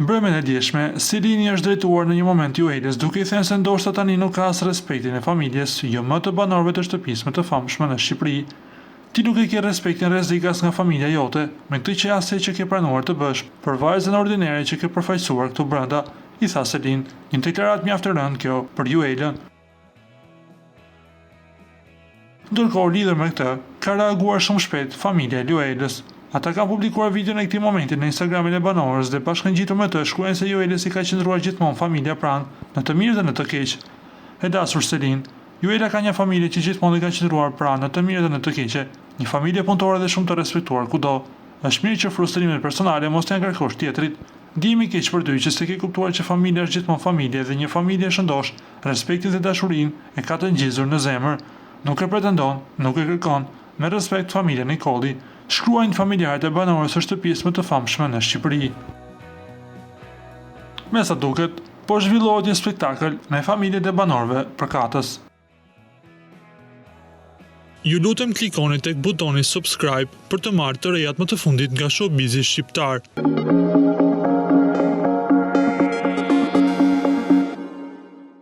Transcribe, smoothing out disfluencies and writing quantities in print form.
Mbrëmjen e djeshme, Silini është drejtuar në një moment Juelës duke i thënë se ndoshta tani nuk ka as respektin e familjes, jo më të banorëve të shtëpisë më të famshme në Shqipëri. Ti nuk e ke respektin rrezikas nga familja jote, me këtë që asaj që ke planuar të bësh, për vajzën ordinare që ke përfaqësuar këtu brenda, i tha Selin, një deklaratë mjaft e rëndë kjo për Juelën. Ndërkohë, lidhur me këtë, ka reaguar shumë shpejt familja e Juelës. Ata kanë publikuar videon e këtij momenti në Instagramin e banorës dhe bashkëngjitur me të shkruajnë se Juelës i ka qëndruar gjithmonë familja pranë, në të mirë dhe në të keq. E dashur Selin, Juela ka një familje që gjithmonë i ka qëndruar pranë në të mirë dhe në të keqe, një familje punëtore dhe shumë të respektuar kudo. Është mirë që frustrimet personale mos t'ia ngarkosh tjetrit. Ndihemi keq për ty që s'e ke kuptuar që familja është gjithmonë familje dhe një familje shëndosh, respektin dhe dashurinë e ka të ngjizur në zemër. Nuk e pretendon, nuk e kërkon, me respekt familja Nikolli, shkruajnë familjarët e banorës së shtëpisë më të famshme në Shqipëri. Me sa duket, po zhvillohet një spektakël me familjet e banorëve përkatës. Ju lutem klikoni tek butoni subscribe për të marrë të rejat më të fundit nga showbizi shqiptar.